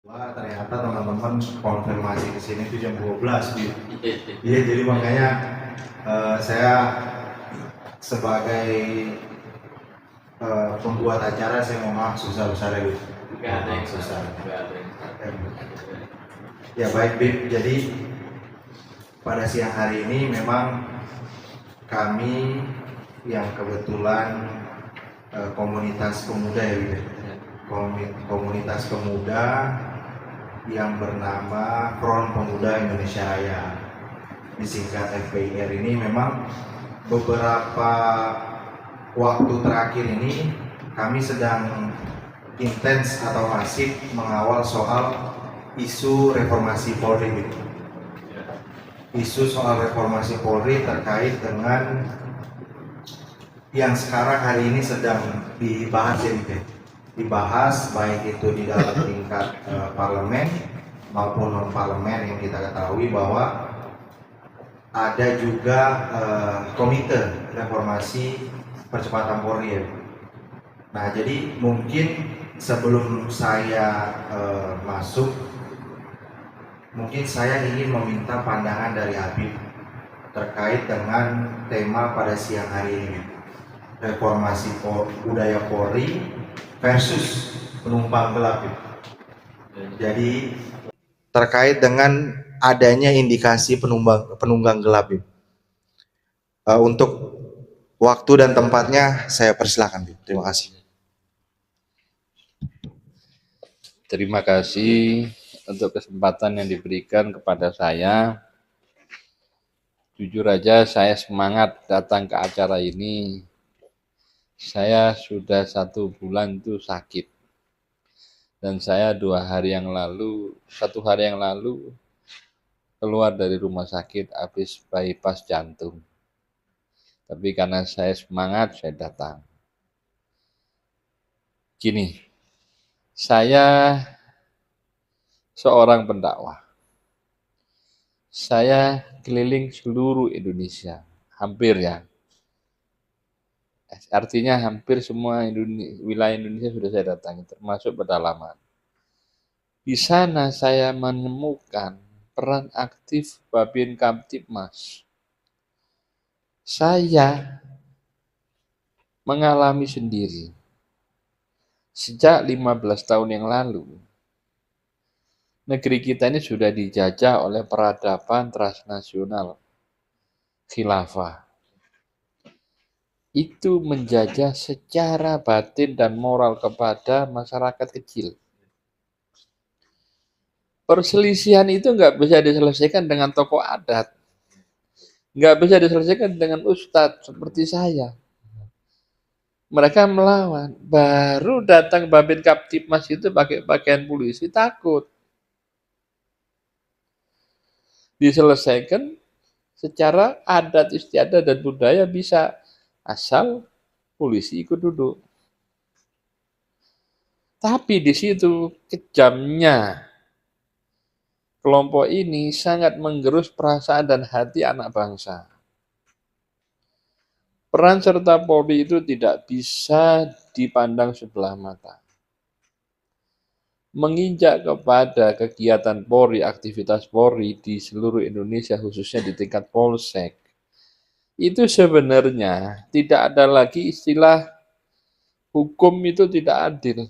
Wah, ternyata teman-teman konfirmasi ke sini itu jam 12 gitu. Iya, jadi makanya saya sebagai pembuat acara saya mohon maaf susah-susah ya, gitu. Nggak ada yang susah. nggak ada yang Ya baik Bib, jadi pada siang hari ini memang kami yang kebetulan komunitas pemuda ya Bib. Komunitas pemuda yang bernama Front Pemuda Indonesia Raya, disingkat FPIR, ini memang beberapa waktu terakhir ini kami sedang intens atau masif mengawal soal isu reformasi Polri. Isu soal reformasi Polri terkait dengan yang sekarang hari ini sedang dibahas ya, dibahas baik itu di dalam tingkat parlemen maupun non parlemen, yang kita ketahui bahwa ada juga komite reformasi percepatan Polri ya. Nah, jadi mungkin sebelum saya masuk, mungkin saya ingin meminta pandangan dari Habib terkait dengan tema pada siang hari ini, reformasi budaya Polri versus penumpang gelap. Jadi terkait dengan adanya indikasi penunggang gelap. Untuk waktu dan tempatnya saya persilakan. Terima kasih. Terima kasih untuk kesempatan yang diberikan kepada saya. Jujur aja saya semangat datang ke acara ini. Saya sudah 1 bulan itu sakit. Dan saya 1 hari yang lalu keluar dari rumah sakit habis bypass jantung. Tapi karena saya semangat, saya datang. Gini, saya seorang pendakwah. Saya keliling seluruh Indonesia, hampir ya. Artinya hampir semua wilayah Indonesia sudah saya datangi, termasuk pedalaman. Di sana saya menemukan peran aktif Babin Kamtibmas. Saya mengalami sendiri. Sejak 15 tahun yang lalu, negeri kita ini sudah dijajah oleh peradaban transnasional, khilafah. Itu menjajah secara batin dan moral kepada masyarakat kecil. Perselisihan itu nggak bisa diselesaikan dengan tokoh adat. Nggak bisa diselesaikan dengan ustadz seperti saya. Mereka melawan. Baru datang Babin Kamtibmas itu pakai pakaian polisi, takut. Diselesaikan secara adat istiadat dan budaya bisa, asal polisi ikut duduk. Tapi di situ kejamnya kelompok ini sangat menggerus perasaan dan hati anak bangsa. Peran serta Polri itu tidak bisa dipandang sebelah mata. Menginjak kepada kegiatan Polri, aktivitas Polri di seluruh Indonesia, khususnya di tingkat Polsek, itu sebenarnya tidak ada lagi istilah hukum itu tidak adil.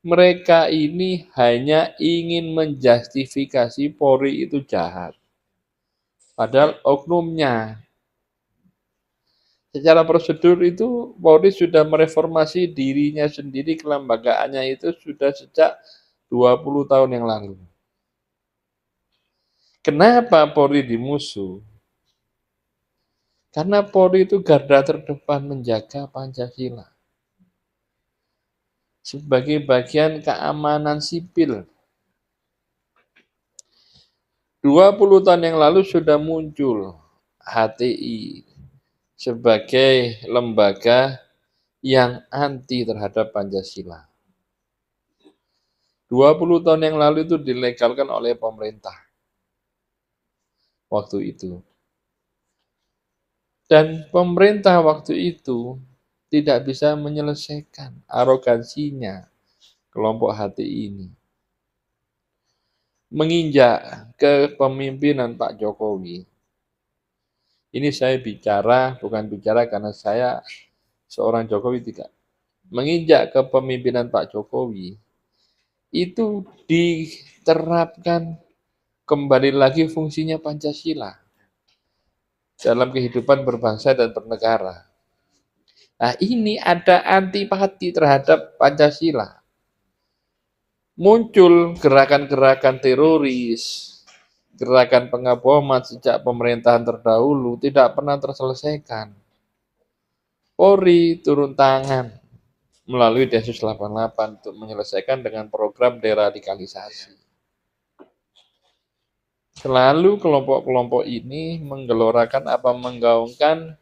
Mereka ini hanya ingin menjustifikasi Polri itu jahat. Padahal oknumnya. Secara prosedur itu Polri sudah mereformasi dirinya sendiri, kelembagaannya itu sudah sejak 20 tahun yang lalu. Kenapa Polri dimusuh? Karena Polri itu garda terdepan menjaga Pancasila. Sebagai bagian keamanan sipil. 20 tahun yang lalu sudah muncul HTI sebagai lembaga yang anti terhadap Pancasila. 20 tahun yang lalu itu dilegalkan oleh pemerintah waktu itu. Dan pemerintah waktu itu tidak bisa menyelesaikan arogansinya kelompok HTI ini. menginjak kepemimpinan Pak Jokowi. Ini saya bicara, bukan bicara karena saya seorang Jokowi, tidak. Menginjak kepemimpinan Pak Jokowi, itu diterapkan kembali lagi fungsinya Pancasila dalam kehidupan berbangsa dan bernegara. Nah, ini ada antipati terhadap Pancasila. Muncul gerakan-gerakan teroris, gerakan pengaboman sejak pemerintahan terdahulu tidak pernah terselesaikan. Polri turun tangan melalui Densus 88 untuk menyelesaikan dengan program deradikalisasi. Selalu kelompok-kelompok ini menggelorakan apa menggaungkan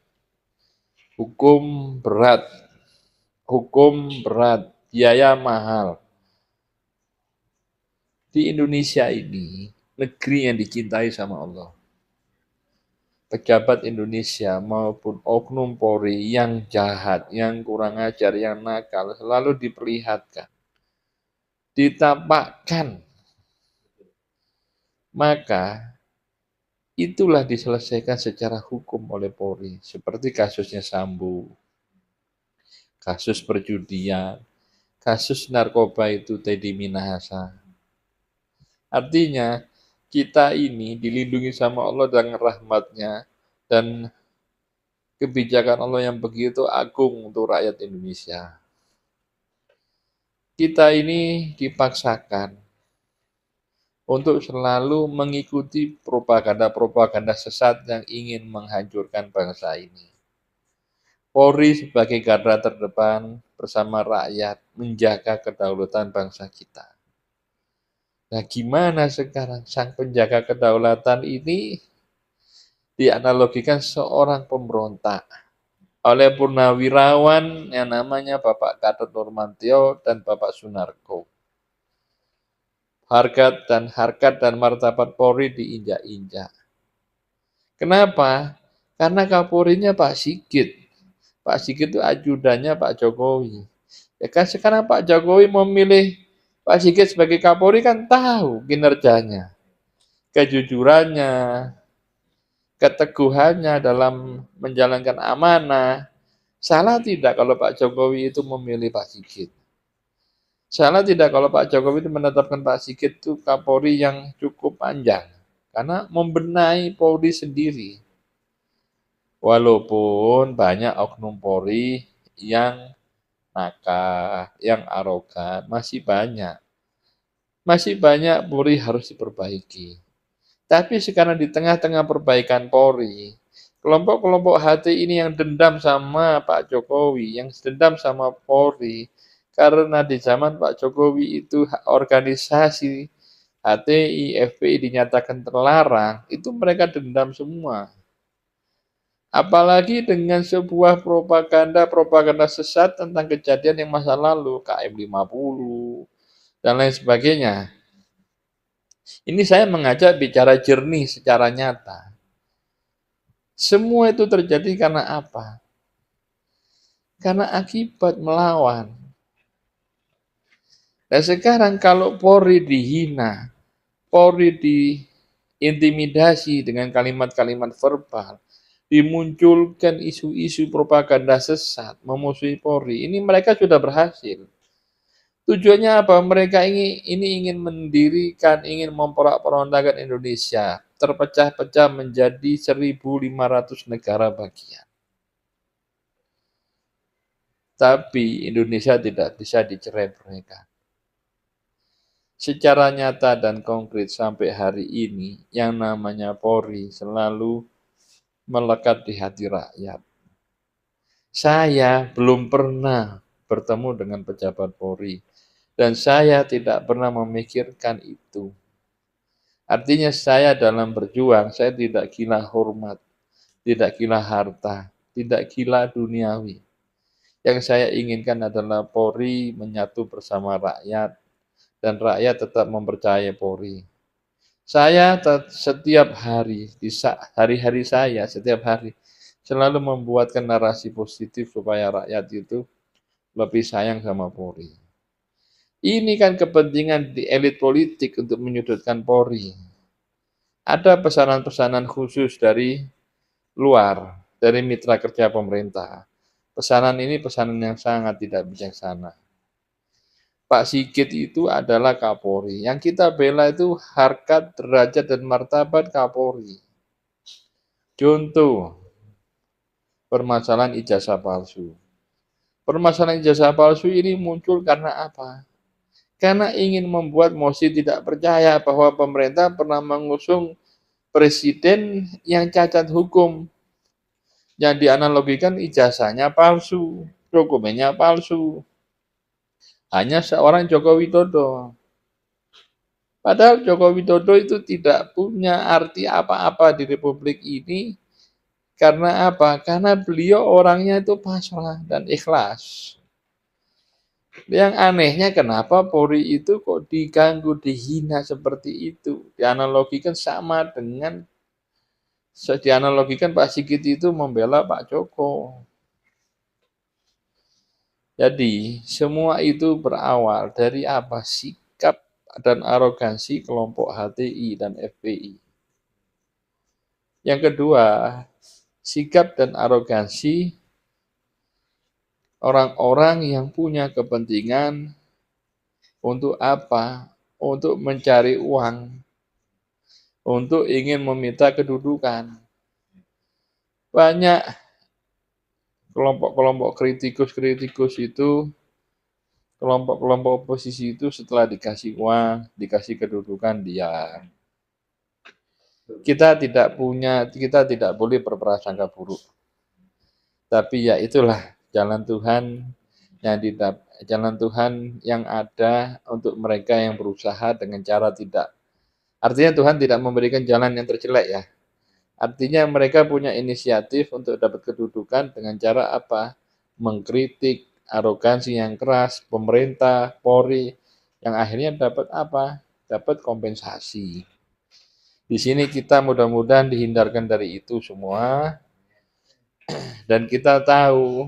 hukum berat, biaya mahal. Di Indonesia ini, negeri yang dicintai sama Allah. Pejabat Indonesia maupun oknum Polri yang jahat, yang kurang ajar, yang nakal, selalu diperlihatkan, ditampakkan. Maka, itulah diselesaikan secara hukum oleh Polri. Seperti kasusnya Sambo, kasus perjudian, kasus narkoba itu Teddy Minahasa. Artinya, kita ini dilindungi sama Allah dengan rahmatnya dan kebijakan Allah yang begitu agung untuk rakyat Indonesia. Kita ini dipaksakan untuk selalu mengikuti propaganda-propaganda sesat yang ingin menghancurkan bangsa ini. Polri sebagai garda terdepan bersama rakyat menjaga kedaulatan bangsa kita. Nah, gimana sekarang sang penjaga kedaulatan ini dianalogikan seorang pemberontak oleh purnawirawan yang namanya Bapak Gatot Nurmantio dan Bapak Sunarko. Harkat dan martabat Polri diinjak-injak. Kenapa? Karena Kapolrinya Pak Sigit. Pak Sigit itu ajudannya Pak Jokowi. Ya kan sekarang Pak Jokowi memilih Pak Sigit sebagai Kapolri kan tahu kinerjanya, kejujurannya, keteguhannya dalam menjalankan amanah. Salah tidak kalau Pak Jokowi itu memilih Pak Sigit? Salah tidak kalau Pak Jokowi itu menetapkan Pak Sigit itu Kapolri yang cukup panjang? Karena membenahi Polri sendiri. Walaupun banyak oknum Polri yang nakal, yang arogan, masih banyak. Masih banyak Polri harus diperbaiki. Tapi sekarang di tengah-tengah perbaikan Polri, kelompok-kelompok HT ini yang dendam sama Pak Jokowi, yang dendam sama Polri, karena di zaman Pak Jokowi itu organisasi HTI, FPI dinyatakan terlarang, itu mereka dendam semua. Apalagi dengan sebuah propaganda sesat tentang kejadian yang masa lalu, KM 50, dan lain sebagainya. Ini saya mengajak bicara jernih secara nyata. Semua itu terjadi karena apa? Karena akibat melawan. Dan sekarang kalau Polri dihina, Polri diintimidasi dengan kalimat-kalimat verbal, dimunculkan isu-isu propaganda sesat, memusuhi Polri. Ini mereka sudah berhasil. Tujuannya apa? Mereka ingin mendirikan, ingin memperak-perondakan Indonesia, terpecah-pecah menjadi 1.500 negara bagian. Tapi Indonesia tidak bisa dicerai-beraikan. Secara nyata dan konkret sampai hari ini, yang namanya Polri selalu melekat di hati rakyat. Saya belum pernah bertemu dengan pejabat Polri, dan saya tidak pernah memikirkan itu. Artinya saya dalam berjuang, saya tidak gila hormat, tidak gila harta, tidak gila duniawi. Yang saya inginkan adalah Polri menyatu bersama rakyat, dan rakyat tetap mempercayai Polri. Saya setiap hari, di hari-hari saya, setiap hari, selalu membuatkan narasi positif supaya rakyat itu lebih sayang sama Polri. Ini kan kepentingan di elit politik untuk menyudutkan Polri. Ada pesanan-pesanan khusus dari luar, dari mitra kerja pemerintah. Pesanan ini pesanan yang sangat tidak bijaksana. Pak Sigit itu adalah Kapolri. Yang kita bela itu harkat, derajat, dan martabat Kapolri. Contoh, permasalahan ijazah palsu. Permasalahan ijazah palsu ini muncul karena apa? Karena ingin membuat mosi tidak percaya bahwa pemerintah pernah mengusung presiden yang cacat hukum. Yang dianalogikan ijazahnya palsu, dokumennya palsu. Hanya seorang Joko Widodo. Padahal Joko Widodo itu tidak punya arti apa-apa di Republik ini. Karena apa? Karena beliau orangnya itu pasrah dan ikhlas. Yang anehnya kenapa Polri itu kok diganggu, dihina seperti itu. Dianalogikan Pak Sigit itu membela Pak Joko. Jadi semua itu berawal dari apa? Sikap dan arogansi kelompok HTI dan FPI. Yang kedua, sikap dan arogansi orang-orang yang punya kepentingan untuk apa? Untuk mencari uang, untuk ingin meminta kedudukan. Banyak kelompok-kelompok kritikus itu, kelompok-kelompok oposisi itu setelah dikasih uang, dikasih kedudukan, diam. Kita tidak boleh berprasangka buruk. Tapi ya itulah jalan Tuhan yang ada untuk mereka yang berusaha dengan cara tidak. Artinya Tuhan tidak memberikan jalan yang terjelek ya. Artinya mereka punya inisiatif untuk dapat kedudukan dengan cara apa? Mengkritik, arogansi yang keras, pemerintah, Polri, yang akhirnya dapat apa? Dapat kompensasi. Di sini kita mudah-mudahan dihindarkan dari itu semua. Dan kita tahu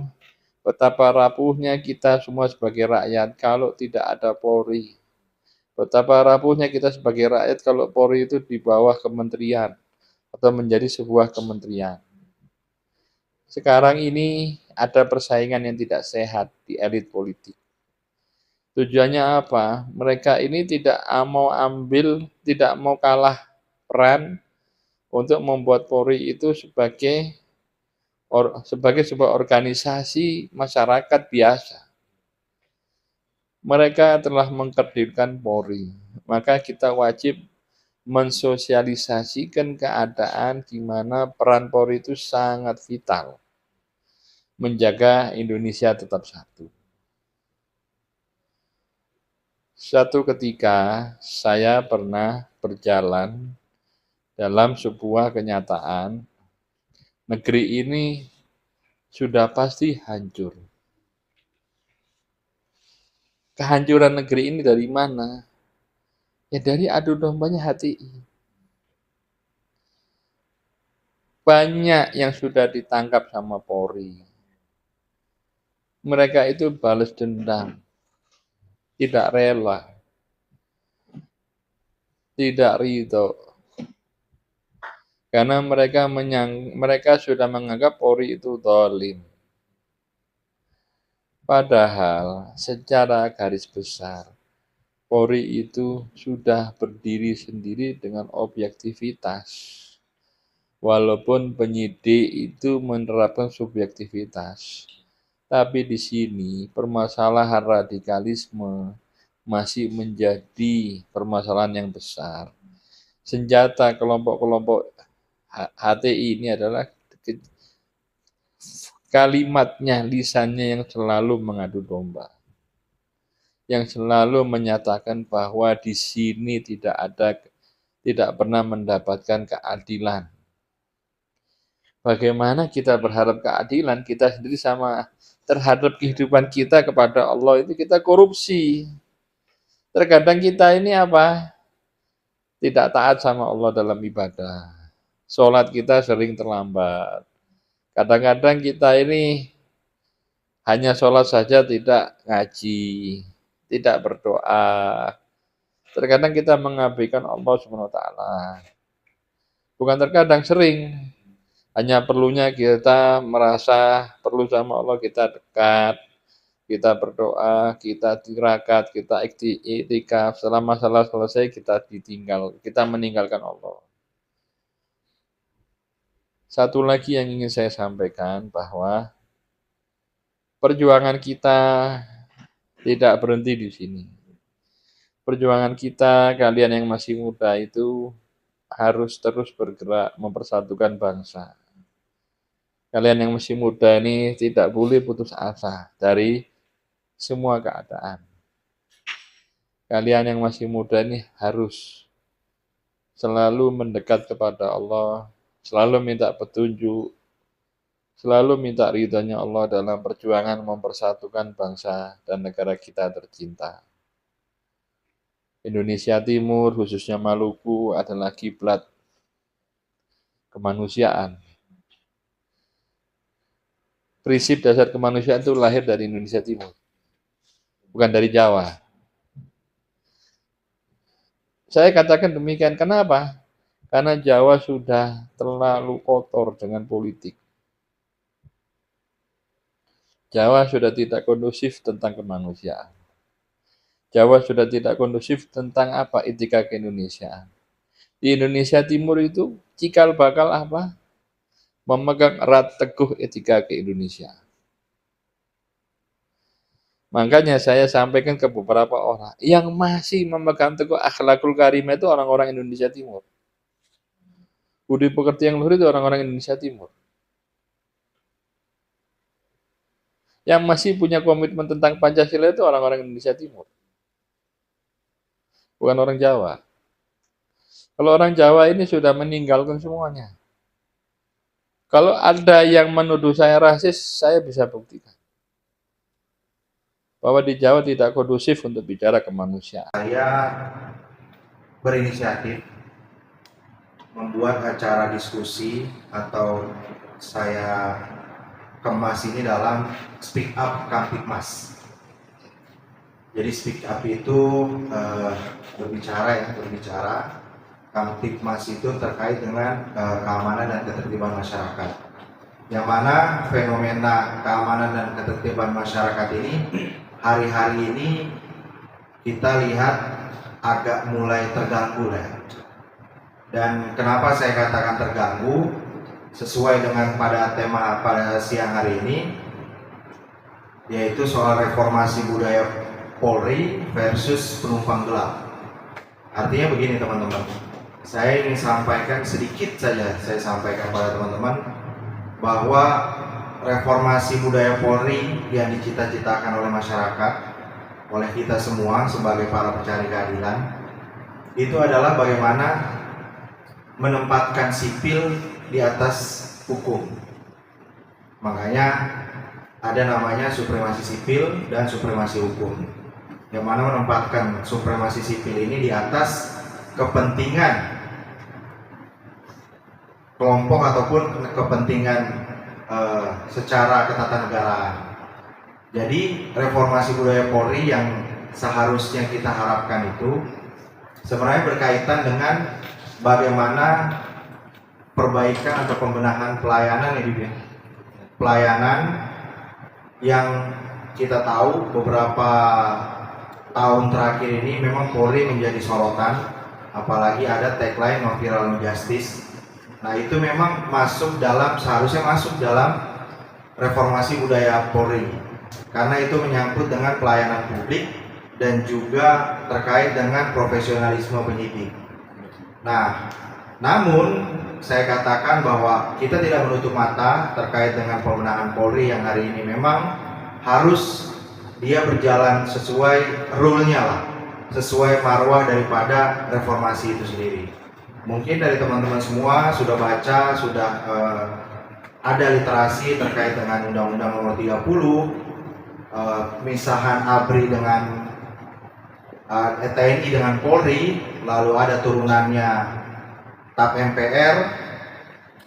betapa rapuhnya kita semua sebagai rakyat kalau tidak ada Polri. Betapa rapuhnya kita sebagai rakyat kalau Polri itu di bawah kementerian atau menjadi sebuah kementerian. Sekarang ini ada persaingan yang tidak sehat di elit politik. Tujuannya apa? Mereka ini tidak mau kalah peran untuk membuat Polri itu sebagai sebuah organisasi masyarakat biasa. Mereka telah mengkerdilkan Polri, maka kita wajib mensosialisasikan keadaan di mana peran Polri itu sangat vital, menjaga Indonesia tetap satu. Suatu ketika saya pernah berjalan dalam sebuah kenyataan, negeri ini sudah pasti hancur. Kehancuran negeri ini dari mana? Ya dari adu dombanya HTI. Banyak yang sudah ditangkap sama Polri. Mereka itu balas dendam. Tidak rela. Tidak ridho. Karena mereka sudah menganggap Polri itu zalim. Padahal secara garis besar Polri itu sudah berdiri sendiri dengan objektivitas. Walaupun penyidik itu menerapkan subjektivitas. Tapi di sini permasalahan radikalisme masih menjadi permasalahan yang besar. Senjata kelompok-kelompok HTI ini adalah kalimatnya, lisannya yang selalu mengadu domba. Yang selalu menyatakan bahwa di sini tidak pernah mendapatkan keadilan. Bagaimana kita berharap keadilan, kita sendiri sama terhadap kehidupan kita kepada Allah itu kita korupsi. Terkadang kita ini apa? Tidak taat sama Allah dalam ibadah. Sholat kita sering terlambat. Kadang-kadang kita ini hanya sholat saja tidak ngaji. tidak berdoa. Terkadang kita mengabaikan Allah Subhanahu wa taala. Bukan terkadang, sering. Hanya perlunya kita merasa perlu sama Allah, kita dekat, kita berdoa, kita tirakat, kita iktikaf. Setelah masalah selesai, kita meninggalkan Allah. Satu lagi yang ingin saya sampaikan, bahwa perjuangan kita tidak berhenti di sini. Perjuangan kita, kalian yang masih muda itu harus terus bergerak mempersatukan bangsa. Kalian yang masih muda ini tidak boleh putus asa dari semua keadaan. Kalian yang masih muda ini harus selalu mendekat kepada Allah, selalu minta petunjuk, selalu minta ridhonya Allah dalam perjuangan mempersatukan bangsa dan negara kita tercinta. Indonesia Timur, khususnya Maluku, adalah kiblat kemanusiaan. Prinsip dasar kemanusiaan itu lahir dari Indonesia Timur, bukan dari Jawa. Saya katakan demikian, kenapa? Karena Jawa sudah terlalu kotor dengan politik. Jawa sudah tidak kondusif tentang kemanusiaan. Jawa sudah tidak kondusif tentang apa? Etika keindonesiaan. Di Indonesia Timur itu cikal bakal apa? Memegang erat teguh etika keindonesiaan. Makanya saya sampaikan ke beberapa orang yang masih memegang teguh akhlakul karimah itu orang-orang Indonesia Timur. Budi pekerti yang luhur itu orang-orang Indonesia Timur. Yang masih punya komitmen tentang Pancasila itu orang-orang Indonesia Timur. Bukan orang Jawa. Kalau orang Jawa ini sudah meninggalkan semuanya. Kalau ada yang menuduh saya rasis, saya bisa buktikan bahwa di Jawa tidak kondusif untuk bicara kemanusiaan. Saya berinisiatif membuat acara diskusi, atau saya kemas ini dalam Speak Up Kamtibmas. Jadi Speak Up itu berbicara. Kamtibmas itu terkait dengan keamanan dan ketertiban masyarakat. Yang mana fenomena keamanan dan ketertiban masyarakat ini hari-hari ini kita lihat agak mulai terganggu lah. Dan kenapa saya katakan terganggu? Sesuai dengan pada tema pada siang hari ini, yaitu soal reformasi budaya Polri versus penumpang gelap. Artinya begini teman-teman, saya ingin sampaikan sedikit saja, saya sampaikan pada teman-teman bahwa reformasi budaya Polri yang dicita-citakan oleh masyarakat, oleh kita semua sebagai para pencari keadilan, itu adalah bagaimana menempatkan sipil di atas hukum. Makanya ada namanya supremasi sipil dan supremasi hukum, yang mana menempatkan supremasi sipil ini di atas kepentingan kelompok ataupun kepentingan secara ketatanegaraan. Jadi reformasi budaya Polri yang seharusnya kita harapkan itu sebenarnya berkaitan dengan bagaimana perbaikan atau pembenahan pelayanan yang kita tahu beberapa tahun terakhir ini memang Polri menjadi sorotan, apalagi ada tagline no viral no justice. Nah itu memang seharusnya masuk dalam reformasi budaya Polri, karena itu menyangkut dengan pelayanan publik dan juga terkait dengan profesionalisme penyidik. Nah, namun saya katakan bahwa kita tidak menutup mata terkait dengan pembenahan Polri yang hari ini memang harus dia berjalan sesuai rule-nya lah, sesuai marwah daripada reformasi itu sendiri. Mungkin dari teman-teman semua sudah baca, sudah ada literasi terkait dengan Undang-Undang Nomor 30, misahan ABRI dengan TNI dengan Polri, lalu ada turunannya TAP MPR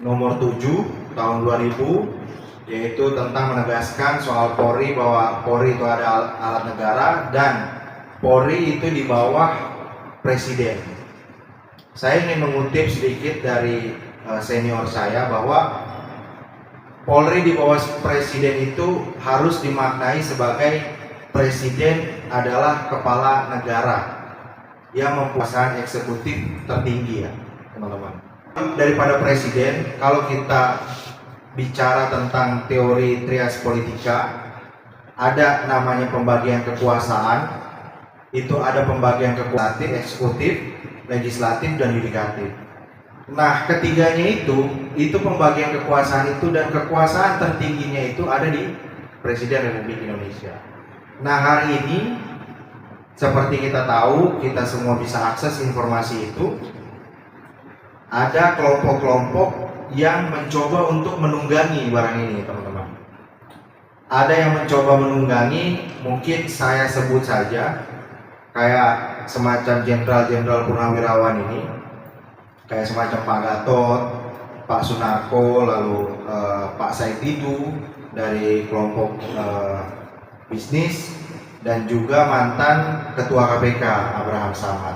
Nomor 7 tahun 2000, yaitu tentang menegaskan soal Polri bahwa Polri itu ada alat negara dan Polri itu di bawah Presiden. Saya ingin mengutip sedikit dari senior saya bahwa Polri di bawah Presiden itu harus dimaknai sebagai Presiden adalah kepala negara yang mempunyai eksekutif tertinggi ya teman-teman. Daripada Presiden, kalau kita bicara tentang teori trias politika, ada namanya pembagian kekuasaan, itu ada pembagian kekuasaan eksekutif, legislatif, dan yudikatif. Nah, ketiganya itu pembagian kekuasaan itu, dan kekuasaan tertingginya itu ada di Presiden Republik Indonesia. Nah, hari ini seperti kita tahu, kita semua bisa akses informasi itu, ada kelompok-kelompok yang mencoba untuk menunggangi barang ini, teman-teman. Ada yang mencoba menunggangi, mungkin saya sebut saja, kayak semacam jenderal-jenderal purnawirawan ini, kayak semacam Pak Gatot, Pak Sunarko, lalu Pak Said Didu dari kelompok bisnis, dan juga mantan Ketua KPK Abraham Samad.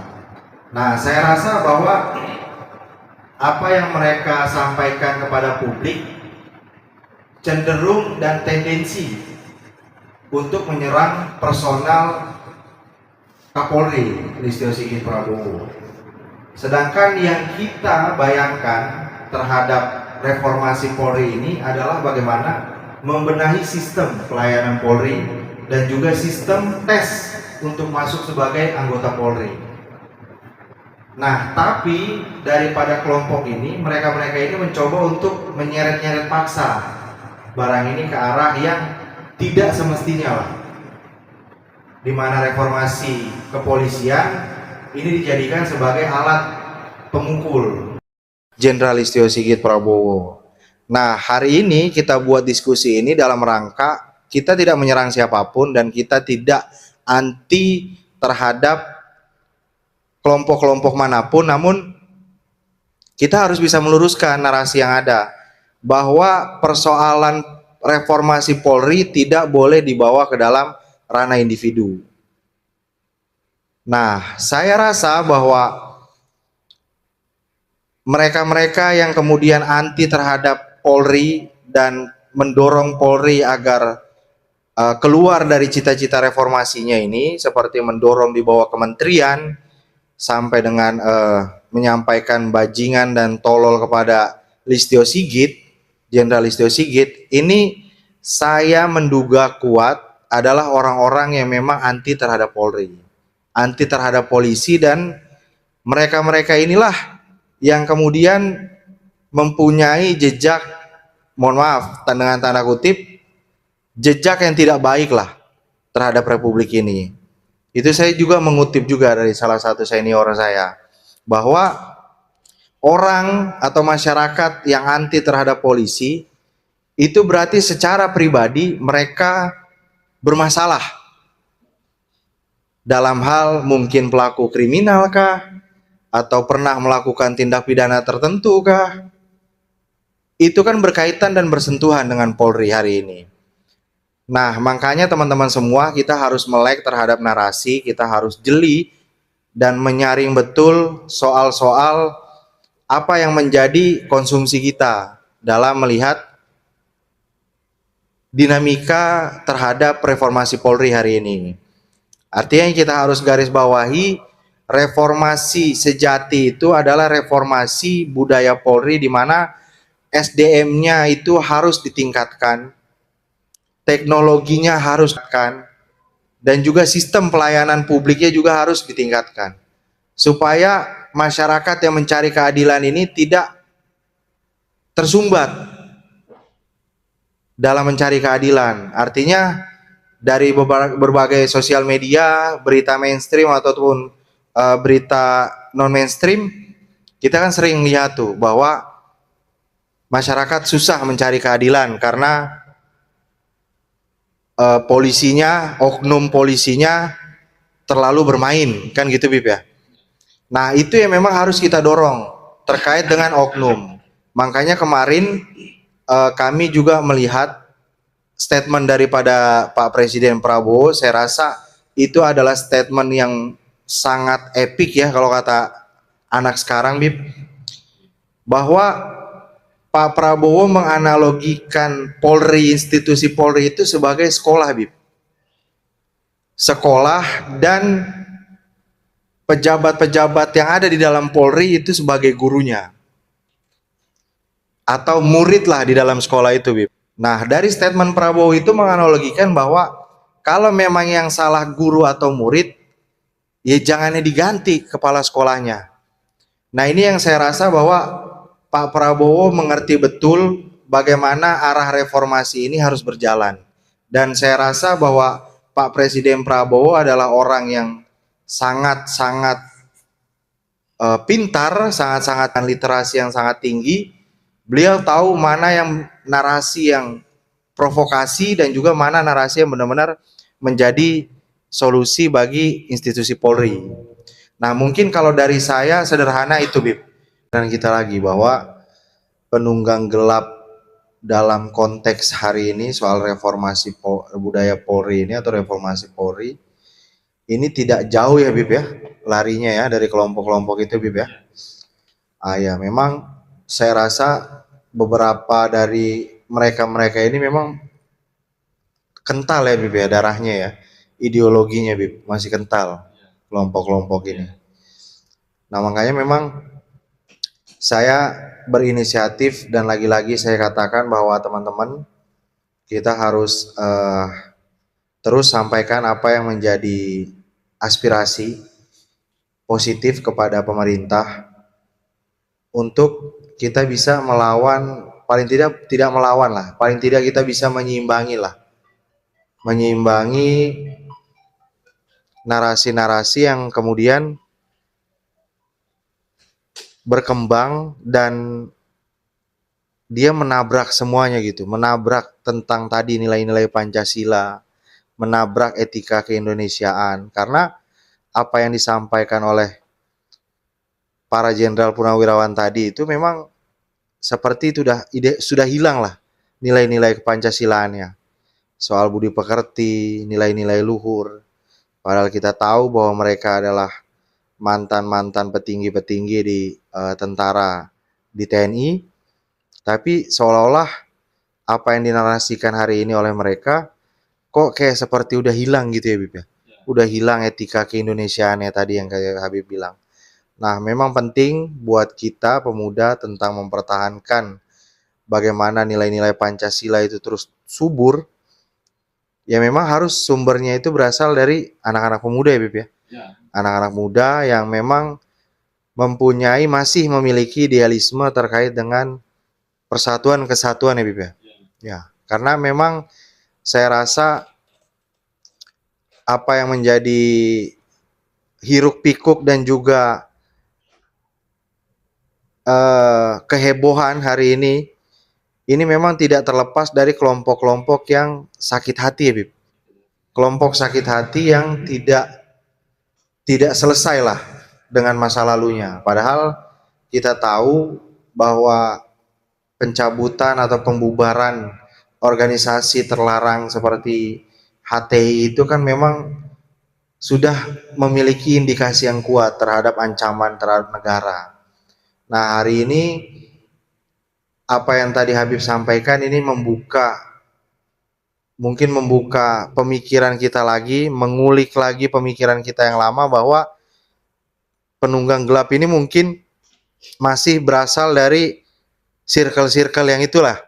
Nah, saya rasa bahwa apa yang mereka sampaikan kepada publik cenderung dan tendensi untuk menyerang personal Kapolri Listio Sigit Prabowo. Sedangkan yang kita bayangkan terhadap reformasi Polri ini adalah bagaimana membenahi sistem pelayanan Polri dan juga sistem tes untuk masuk sebagai anggota Polri. Nah, tapi daripada kelompok ini, mereka-mereka ini mencoba untuk menyeret-nyeret paksa barang ini ke arah yang tidak semestinya lah, di mana reformasi kepolisian ini dijadikan sebagai alat pemukul Jenderal Listio Sigit Prabowo. Nah, hari ini kita buat diskusi ini dalam rangka kita tidak menyerang siapapun dan kita tidak anti terhadap kelompok-kelompok manapun, namun kita harus bisa meluruskan narasi yang ada bahwa persoalan reformasi Polri tidak boleh dibawa ke dalam ranah individu. Nah, saya rasa bahwa mereka-mereka yang kemudian anti terhadap Polri dan mendorong Polri agar keluar dari cita-cita reformasinya ini, seperti mendorong di bawah kementerian sampai dengan menyampaikan bajingan dan tolol kepada Listio Sigit, Jenderal Listio Sigit, ini saya menduga kuat adalah orang-orang yang memang anti terhadap Polri, anti terhadap polisi, dan mereka-mereka inilah yang kemudian mempunyai jejak, mohon maaf dengan tanda kutip, jejak yang tidak baik lah terhadap Republik ini. Itu saya juga mengutip juga dari salah satu senior saya, bahwa orang atau masyarakat yang anti terhadap polisi itu berarti secara pribadi mereka bermasalah dalam hal mungkin pelaku kriminal kah, atau pernah melakukan tindak pidana tertentu kah. Itu kan berkaitan dan bersentuhan dengan Polri hari ini. Nah, makanya teman-teman semua, kita harus melek terhadap narasi, kita harus jeli dan menyaring betul soal-soal apa yang menjadi konsumsi kita dalam melihat dinamika terhadap reformasi Polri hari ini. Artinya yang kita harus garis bawahi, reformasi sejati itu adalah reformasi budaya Polri, di mana SDM-nya itu harus ditingkatkan, teknologinya harus ditingkatkan, dan juga sistem pelayanan publiknya juga harus ditingkatkan, supaya masyarakat yang mencari keadilan ini tidak tersumbat dalam mencari keadilan. Artinya dari berbagai sosial media, berita mainstream ataupun berita non mainstream, kita kan sering lihat tuh bahwa masyarakat susah mencari keadilan karena polisinya, oknum polisinya terlalu bermain, kan gitu Bib ya. Nah, itu yang memang harus kita dorong terkait dengan oknum. Makanya kemarin kami juga melihat statement daripada Pak Presiden Prabowo, saya rasa itu adalah statement yang sangat epik ya kalau kata anak sekarang, Bib, bahwa Pak Prabowo menganalogikan Polri, institusi Polri itu sebagai sekolah, Bib. Sekolah, dan pejabat-pejabat yang ada di dalam Polri itu sebagai gurunya. Atau murid lah di dalam sekolah itu, Bib. Nah, dari statement Prabowo itu menganalogikan bahwa kalau memang yang salah guru atau murid, ya jangannya diganti kepala sekolahnya. Nah, ini yang saya rasa bahwa Pak Prabowo mengerti betul bagaimana arah reformasi ini harus berjalan. Dan saya rasa bahwa Pak Presiden Prabowo adalah orang yang sangat-sangat pintar, sangat-sangat literasi yang sangat tinggi. Beliau tahu mana yang narasi yang provokasi dan juga mana narasi yang benar-benar menjadi solusi bagi institusi Polri. Nah, mungkin kalau dari saya sederhana itu, Bib. Dan kita lagi bahwa penunggang gelap dalam konteks hari ini soal reformasi budaya Polri ini atau reformasi Polri ini tidak jauh ya, Bib ya, larinya ya dari kelompok-kelompok itu, Bib ya. Ya memang saya rasa beberapa dari mereka-mereka ini memang kental ya, Bib ya, darahnya ya, ideologinya, Bib, masih kental kelompok-kelompok ini. Nah, makanya memang saya berinisiatif dan lagi-lagi saya katakan bahwa teman-teman kita harus terus sampaikan apa yang menjadi aspirasi positif kepada pemerintah untuk kita bisa melawan, paling tidak melawan lah, paling tidak kita bisa menyeimbangi narasi-narasi yang kemudian berkembang dan dia menabrak semuanya gitu, menabrak tentang tadi nilai-nilai Pancasila, menabrak etika keindonesiaan, karena apa yang disampaikan oleh para jenderal purnawirawan tadi itu memang seperti itu sudah hilang lah nilai-nilai Pancasilaannya, soal budi pekerti, nilai-nilai luhur, padahal kita tahu bahwa mereka adalah mantan-mantan petinggi-petinggi di tentara, di TNI, tapi seolah-olah apa yang dinarasikan hari ini oleh mereka kok kayak seperti udah hilang gitu ya, Bib ya. Udah hilang etika keindonesiaannya tadi yang kayak Habib bilang. Nah, memang penting buat kita pemuda tentang mempertahankan bagaimana nilai-nilai Pancasila itu terus subur. Ya memang harus sumbernya itu berasal dari anak-anak pemuda ya, Bib ya. Anak-anak muda yang memang masih memiliki idealisme terkait dengan persatuan kesatuan ya, Bib ya. Ya, karena memang saya rasa apa yang menjadi hiruk pikuk dan juga kehebohan hari ini memang tidak terlepas dari kelompok-kelompok yang sakit hati ya, Bib. Kelompok sakit hati yang tidak selesai lah dengan masa lalunya. Padahal kita tahu bahwa pencabutan atau pembubaran organisasi terlarang seperti HTI itu kan memang sudah memiliki indikasi yang kuat terhadap ancaman terhadap negara. Nah, hari ini apa yang tadi Habib sampaikan ini mungkin membuka pemikiran kita lagi, mengulik lagi pemikiran kita yang lama bahwa penunggang gelap ini mungkin masih berasal dari circle-circle yang itulah,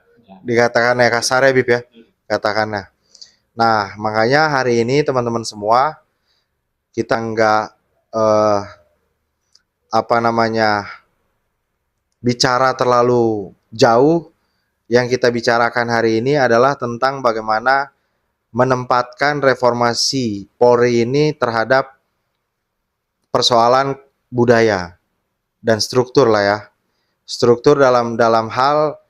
dikatakan ya kasar ya, Bib ya, katakanlah. Nah, makanya hari ini teman-teman semua kita nggak bicara terlalu jauh. Yang kita bicarakan hari ini adalah tentang bagaimana menempatkan reformasi Polri ini terhadap persoalan budaya dan struktur lah ya. Struktur dalam hal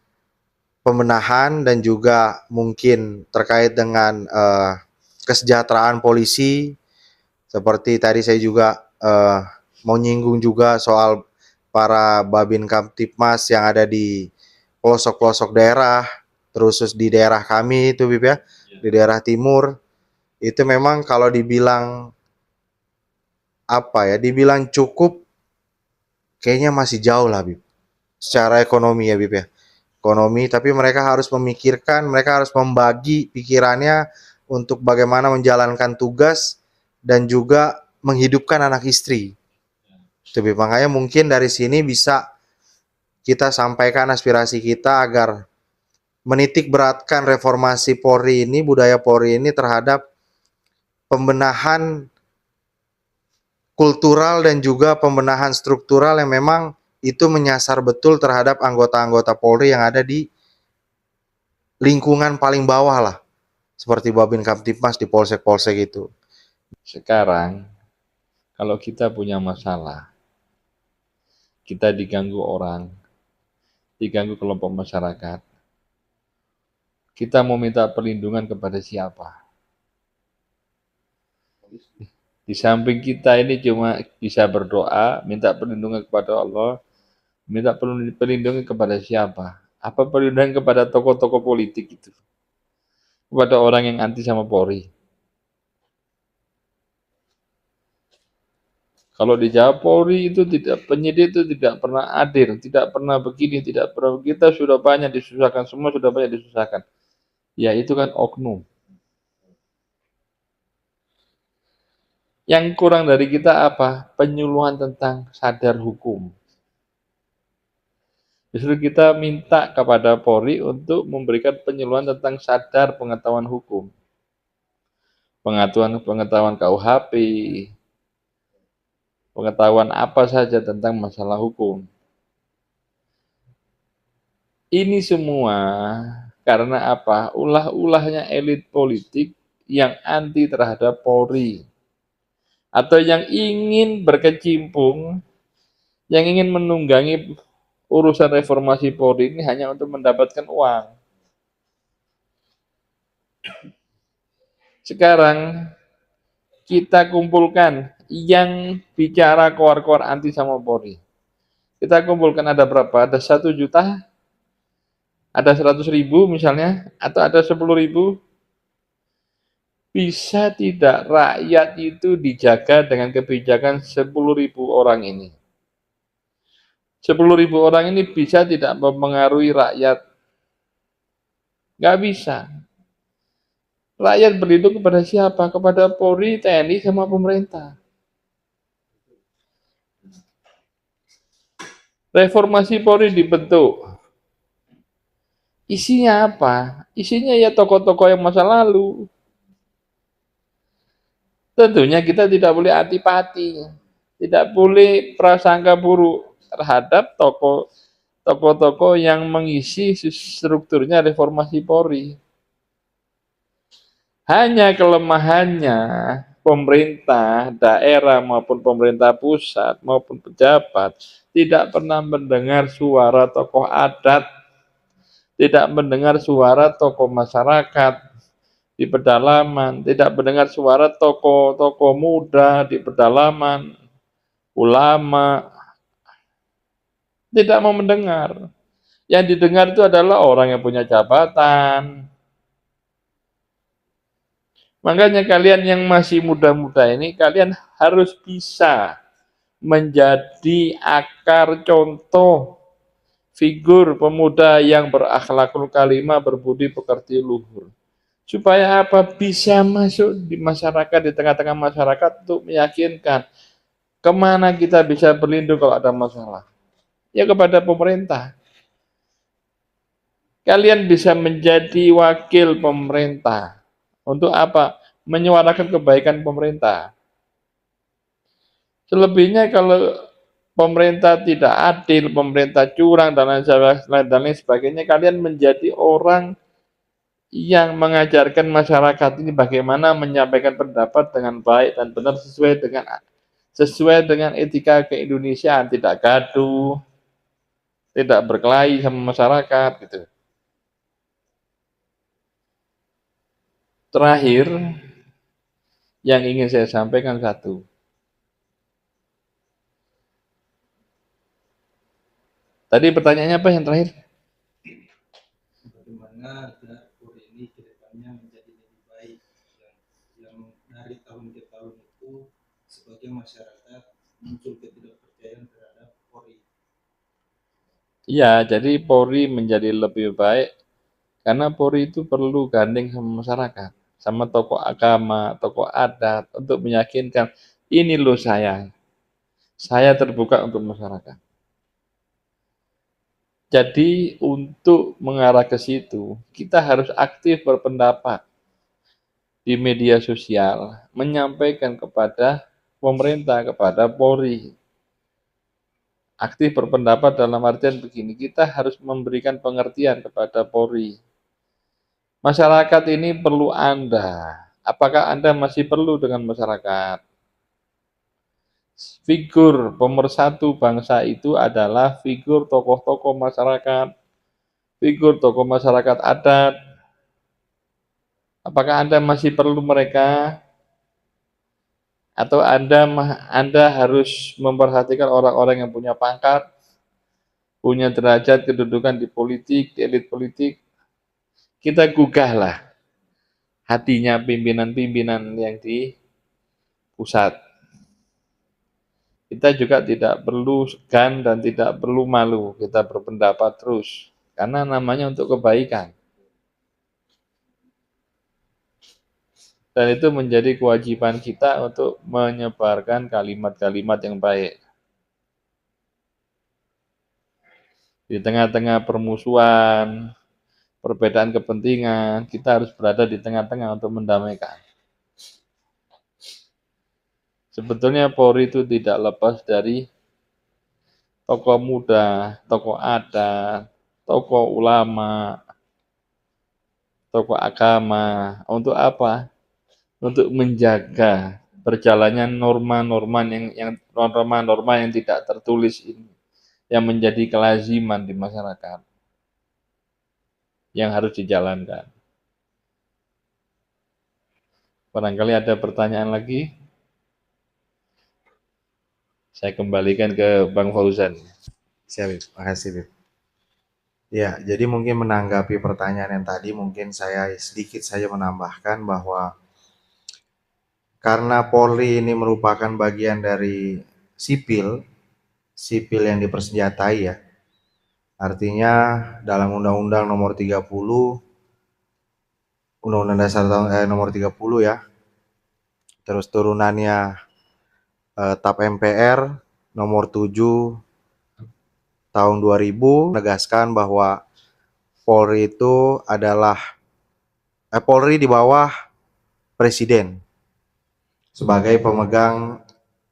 pembenahan dan juga mungkin terkait dengan kesejahteraan polisi. Seperti tadi saya juga mau nyinggung juga soal para Babin Kamtipmas yang ada di pelosok-pelosok daerah, terus di daerah kami itu, Bib ya, di daerah timur, itu memang kalau dibilang apa ya, dibilang cukup, kayaknya masih jauh lah, Bib. Secara ekonomi ya, Bib ya. Ekonomi, tapi mereka harus memikirkan, mereka harus membagi pikirannya untuk bagaimana menjalankan tugas dan juga menghidupkan anak istri. Itu, Bib. Makanya mungkin dari sini bisa kita sampaikan aspirasi kita agar menitik beratkan reformasi Polri ini, budaya Polri ini terhadap pembenahan kultural dan juga pembenahan struktural yang memang itu menyasar betul terhadap anggota-anggota Polri yang ada di lingkungan paling bawah lah, seperti Babin Kamtipmas di polsek-polsek itu. Sekarang, kalau kita punya masalah, kita diganggu orang, diganggu kelompok masyarakat, kita mau minta perlindungan kepada siapa? Di samping kita ini cuma bisa berdoa, minta perlindungan kepada Allah, minta perlindungan kepada siapa? Apa perlindungan kepada tokoh-tokoh politik itu? Kepada orang yang anti sama Polri. Kalau dijawab Polri itu tidak, penyidik itu tidak pernah adil, tidak pernah begini, tidak pernah, kita sudah banyak disusahkan, semua sudah banyak disusahkan. Ya itu kan oknum. Yang kurang dari kita apa? Penyuluhan tentang sadar hukum. Justru kita minta kepada Polri untuk memberikan penyuluhan tentang sadar pengetahuan hukum. Pengetahuan KUHP, pengetahuan apa saja tentang masalah hukum. Ini semua karena apa? Ulah-ulahnya elit politik yang anti terhadap Polri. Atau yang ingin berkecimpung, yang ingin menunggangi urusan reformasi Polri ini hanya untuk mendapatkan uang. Sekarang kita kumpulkan yang bicara keluar-keluar anti sama Polri. Kita kumpulkan ada berapa? Ada 1 juta, ada 100.000 misalnya, atau ada 10.000. Bisa tidak rakyat itu dijaga dengan kebijakan 10.000 orang ini? 10.000 orang ini bisa tidak mempengaruhi rakyat? Nggak bisa. Rakyat berlindung kepada siapa? Kepada Polri, TNI, sama pemerintah. Reformasi Polri dibentuk. Isinya apa? Isinya ya tokoh-tokoh yang masa lalu. Tentunya kita tidak boleh antipati, tidak boleh prasangka buruk terhadap tokoh-tokoh yang mengisi strukturnya reformasi Polri. Hanya kelemahannya pemerintah daerah maupun pemerintah pusat maupun pejabat tidak pernah mendengar suara tokoh adat, tidak mendengar suara tokoh masyarakat di pedalaman, tidak mendengar suara tokoh-tokoh muda di pedalaman, ulama, tidak mau mendengar. Yang didengar itu adalah orang yang punya jabatan. Makanya kalian yang masih muda-muda ini, kalian harus bisa menjadi akar contoh figur pemuda yang berakhlakul karimah, berbudi pekerti luhur. Supaya apa? Bisa masuk di masyarakat, di tengah-tengah masyarakat untuk meyakinkan kemana kita bisa berlindung kalau ada masalah. Ya kepada pemerintah. Kalian bisa menjadi wakil pemerintah. Untuk apa? Menyuarakan kebaikan pemerintah. Selebihnya kalau pemerintah tidak adil, pemerintah curang, dan lain sebagainya, kalian menjadi orang yang mengajarkan masyarakat ini bagaimana menyampaikan pendapat dengan baik dan benar sesuai dengan etika keindonesiaan, tidak gaduh, tidak berkelahi sama masyarakat gitu. Terakhir yang ingin saya sampaikan satu. Tadi pertanyaannya apa yang terakhir? Bagaimana agar Polri ini ke depannya menjadi lebih baik, yang dari tahun ke tahun itu sebagian masyarakat muncul ketidakpercayaan terhadap Polri. Iya, jadi Polri menjadi lebih baik karena Polri itu perlu gandeng sama masyarakat, sama tokoh agama, tokoh adat untuk meyakinkan ini loh saya terbuka untuk masyarakat. Jadi untuk mengarah ke situ, kita harus aktif berpendapat di media sosial, menyampaikan kepada pemerintah, kepada Polri. Aktif berpendapat dalam artian begini, kita harus memberikan pengertian kepada Polri. Masyarakat ini perlu Anda. Apakah Anda masih perlu dengan masyarakat? Figur pemersatu bangsa itu adalah figur tokoh-tokoh masyarakat, figur tokoh masyarakat adat. Apakah Anda masih perlu mereka? Atau Anda harus memperhatikan orang-orang yang punya pangkat, punya derajat kedudukan di politik, di elit politik? Kita gugahlah hatinya pimpinan-pimpinan yang di pusat. Kita juga tidak perlu segan dan tidak perlu malu, kita berpendapat terus, karena namanya untuk kebaikan. Dan itu menjadi kewajiban kita untuk menyebarkan kalimat-kalimat yang baik. Di tengah-tengah permusuhan, perbedaan kepentingan, kita harus berada di tengah-tengah untuk mendamaikan. Sebetulnya Polri itu tidak lepas dari tokoh muda, tokoh adat, tokoh ulama, tokoh agama. Untuk apa? Untuk menjaga berjalannya norma-norma yang tidak tertulis ini, yang menjadi kelaziman di masyarakat, yang harus dijalankan. Barangkali ada pertanyaan lagi? Saya kembalikan ke Bang Fauzan. Siap, Bib. Makasih, Bib. Ya, jadi mungkin menanggapi pertanyaan yang tadi, mungkin saya sedikit saja menambahkan bahwa karena Polri ini merupakan bagian dari sipil yang dipersenjatai ya. Artinya dalam Undang-Undang nomor 30, Undang-Undang Dasar nomor 30 ya, terus turunannya TAP MPR nomor 7 tahun 2000 menegaskan bahwa Polri itu adalah Polri di bawah Presiden sebagai pemegang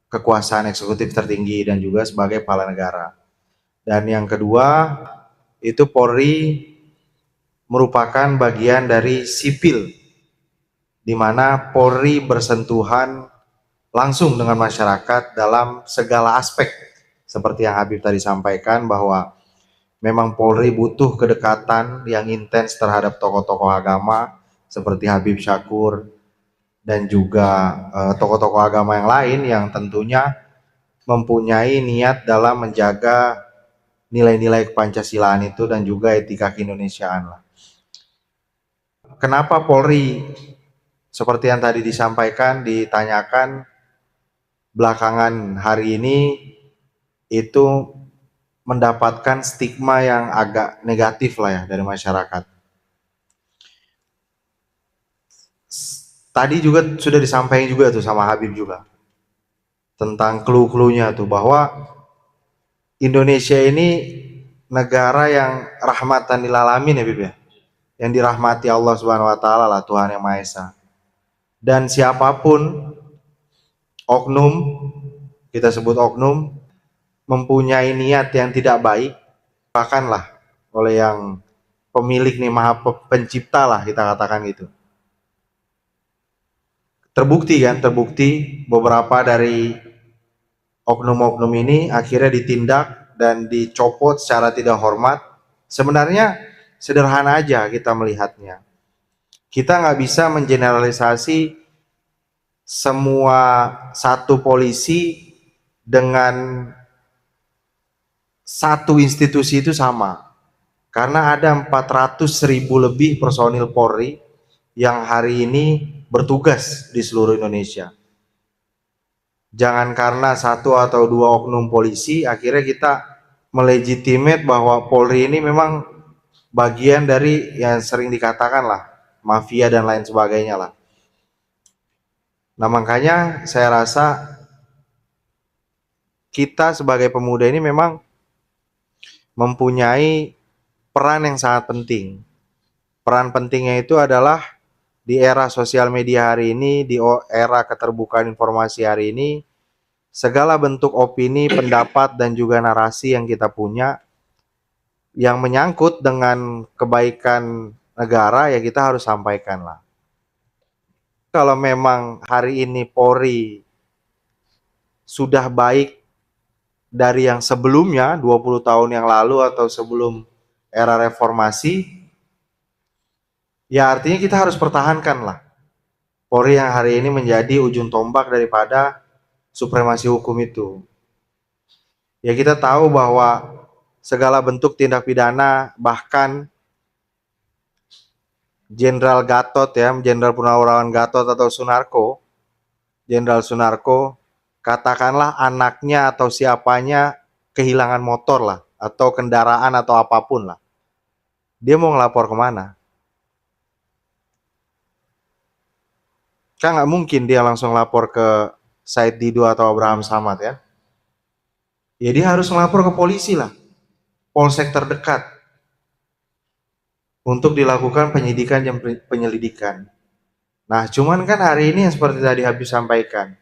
kekuasaan eksekutif tertinggi dan juga sebagai kepala negara. Dan yang kedua, itu Polri merupakan bagian dari sipil, di mana Polri bersentuhan langsung dengan masyarakat dalam segala aspek. Seperti yang Habib tadi sampaikan bahwa memang Polri butuh kedekatan yang intens terhadap tokoh-tokoh agama seperti Habib Syakkur dan juga tokoh-tokoh agama yang lain yang tentunya mempunyai niat dalam menjaga nilai-nilai kepancasilaan itu dan juga etika keindonesiaan lah. Kenapa Polri seperti yang tadi disampaikan, ditanyakan belakangan hari ini itu mendapatkan stigma yang agak negatif lah ya dari masyarakat. Tadi juga sudah disampaikan juga tuh sama Habib juga tentang clue-cluenya tuh bahwa Indonesia ini negara yang rahmatan lil alamin ya Habib ya, yang dirahmati Allah Subhanahu wa taala lah, Tuhan yang Maha Esa. Dan siapapun oknum, kita sebut oknum, mempunyai niat yang tidak baik, bahkanlah oleh yang pemilik nih Maha Pencipta lah kita katakan gitu. Terbukti beberapa dari oknum-oknum ini akhirnya ditindak dan dicopot secara tidak hormat. Sebenarnya sederhana aja kita melihatnya. Kita nggak bisa mengeneralisasi semua satu polisi dengan satu institusi itu sama. Karena ada 400.000 lebih personil Polri yang hari ini bertugas di seluruh Indonesia. Jangan karena satu atau dua oknum polisi akhirnya kita melegitimate bahwa Polri ini memang bagian dari yang sering dikatakan lah mafia dan lain sebagainya lah. Nah makanya saya rasa kita sebagai pemuda ini memang mempunyai peran yang sangat penting. Peran pentingnya itu adalah di era sosial media hari ini, di era keterbukaan informasi hari ini, segala bentuk opini, pendapat, dan juga narasi yang kita punya yang menyangkut dengan kebaikan negara ya kita harus sampaikan lah. Kalau memang hari ini Polri sudah baik dari yang sebelumnya 20 tahun yang lalu atau sebelum era reformasi, ya artinya kita harus pertahankan lah Polri yang hari ini menjadi ujung tombak daripada supremasi hukum itu. Ya kita tahu bahwa segala bentuk tindak pidana, bahkan Jenderal Gatot ya, Jenderal Purnawirawan Gatot atau Sunarko, Jenderal Sunarko, katakanlah anaknya atau siapanya kehilangan motor lah, atau kendaraan atau apapun lah. Dia mau ngelapor kemana? Kan nggak mungkin dia langsung lapor ke Said Didu atau Abraham Samad ya. Ya dia harus melapor ke polisi lah, polsek terdekat, untuk dilakukan penyidikan dan penyelidikan. Nah cuman kan hari ini yang seperti tadi Habib sampaikan,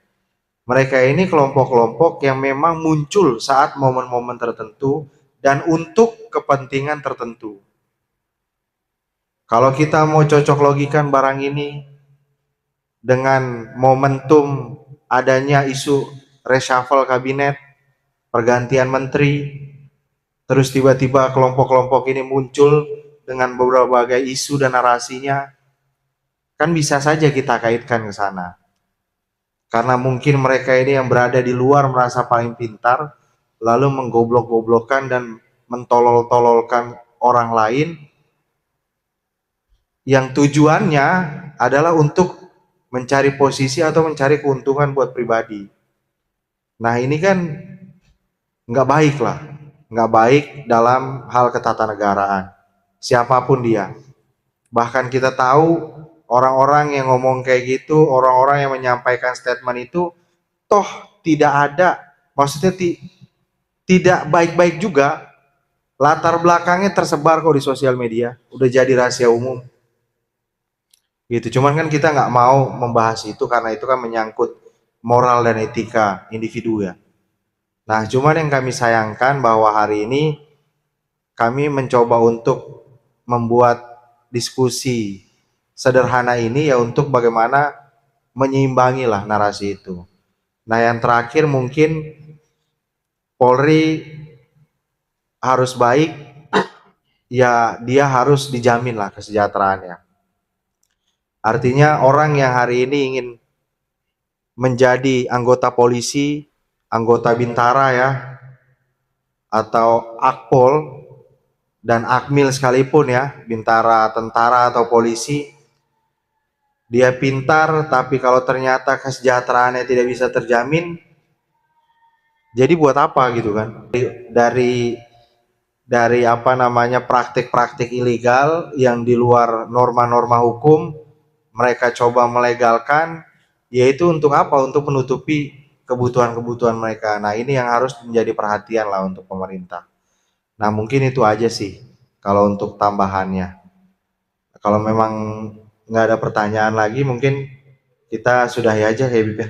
mereka ini kelompok-kelompok yang memang muncul saat momen-momen tertentu dan untuk kepentingan tertentu. Kalau kita mau cocok logikan barang ini dengan momentum adanya isu reshuffle kabinet, pergantian menteri, terus tiba-tiba kelompok-kelompok ini muncul dengan berbagai isu dan narasinya, kan bisa saja kita kaitkan ke sana. Karena mungkin mereka ini yang berada di luar merasa paling pintar, lalu menggoblok-goblokkan dan mentolol-tololkan orang lain, yang tujuannya adalah untuk mencari posisi atau mencari keuntungan buat pribadi. Nah ini kan nggak baik lah, nggak baik dalam hal ketatanegaraan, siapapun dia. Bahkan kita tahu orang-orang yang ngomong kayak gitu, orang-orang yang menyampaikan statement itu, toh tidak ada, maksudnya tidak baik-baik juga, latar belakangnya tersebar kok di sosial media, udah jadi rahasia umum. Gitu. Cuman kan kita nggak mau membahas itu karena itu kan menyangkut moral dan etika individu ya. Nah, cuman yang kami sayangkan bahwa hari ini kami mencoba untuk membuat diskusi sederhana ini ya untuk bagaimana menyeimbangi lah narasi itu. Nah, yang terakhir mungkin Polri harus baik, ya dia harus dijamin lah kesejahteraannya. Artinya orang yang hari ini ingin menjadi anggota polisi, anggota Bintara ya, atau Akpol dan Akmil sekalipun ya, Bintara, tentara atau polisi, dia pintar tapi kalau ternyata kesejahteraannya tidak bisa terjamin, jadi buat apa gitu kan? Dari apa namanya praktik-praktik ilegal yang di luar norma-norma hukum, mereka coba melegalkan, yaitu untuk apa? Untuk menutupi kebutuhan-kebutuhan mereka. Nah ini yang harus menjadi perhatian lah untuk pemerintah. Nah mungkin itu aja sih kalau untuk tambahannya. Kalau memang nggak ada pertanyaan lagi, mungkin kita sudahi aja ya Bib ya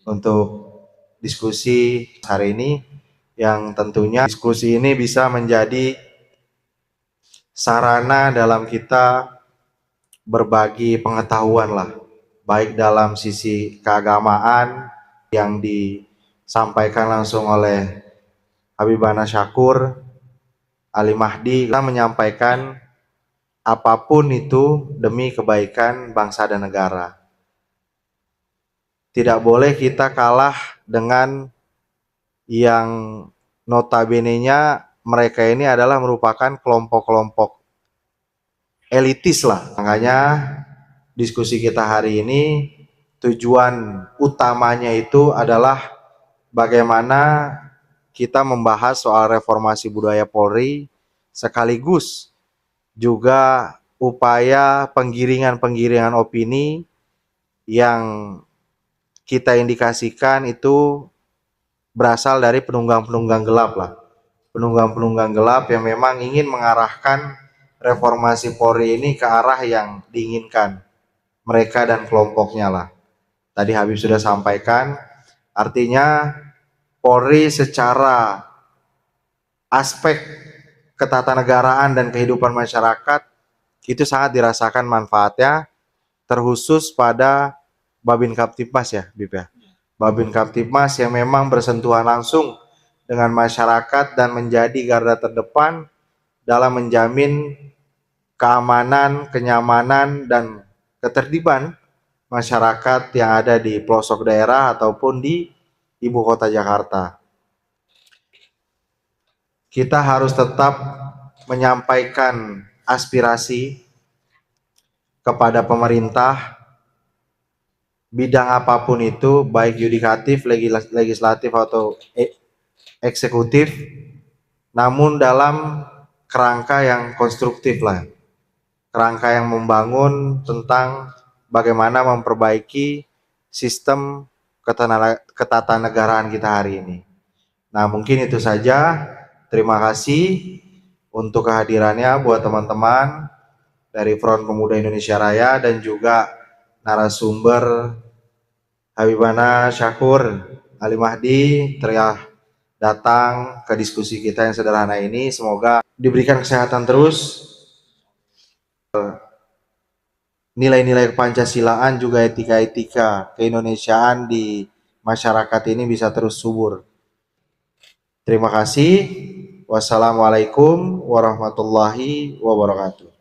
untuk diskusi hari ini, yang tentunya diskusi ini bisa menjadi sarana dalam kita berbagi pengetahuan lah, baik dalam sisi keagamaan yang disampaikan langsung oleh Habibana Syakur, Ali Mahdi, kita menyampaikan apapun itu demi kebaikan bangsa dan negara. Tidak boleh kita kalah dengan yang notabene-nya mereka ini adalah merupakan kelompok-kelompok elitis lah. Makanya diskusi kita hari ini, tujuan utamanya itu adalah bagaimana kita membahas soal reformasi budaya Polri, sekaligus juga upaya penggiringan-penggiringan opini yang kita indikasikan itu berasal dari penunggang-penunggang gelap lah. Penunggang-penunggang gelap yang memang ingin mengarahkan reformasi Polri ini ke arah yang diinginkan mereka dan kelompoknya lah. Tadi Habib sudah sampaikan, artinya Polri secara aspek ketatanegaraan dan kehidupan masyarakat itu sangat dirasakan manfaatnya, terkhusus pada Babin Kaptipmas ya, Bib ya. Babin Kaptipmas yang memang bersentuhan langsung dengan masyarakat dan menjadi garda terdepan dalam menjamin keamanan, kenyamanan, dan ketertiban masyarakat yang ada di pelosok daerah ataupun di ibu kota Jakarta. Kita harus tetap menyampaikan aspirasi kepada pemerintah bidang apapun itu, baik yudikatif, legislatif atau eksekutif, namun dalam kerangka yang konstruktif lah, kerangka yang membangun tentang bagaimana memperbaiki sistem ketatanegaraan kita hari ini. Nah, mungkin itu saja. Terima kasih untuk kehadirannya buat teman-teman dari Front Pemuda Indonesia Raya dan juga narasumber Habibana Syakur Ali Mahdi telah datang ke diskusi kita yang sederhana ini. Semoga diberikan kesehatan terus, nilai-nilai Pancasilaan juga etika-etika keindonesiaan di masyarakat ini bisa terus subur. Terima kasih. Wassalamualaikum warahmatullahi wabarakatuh.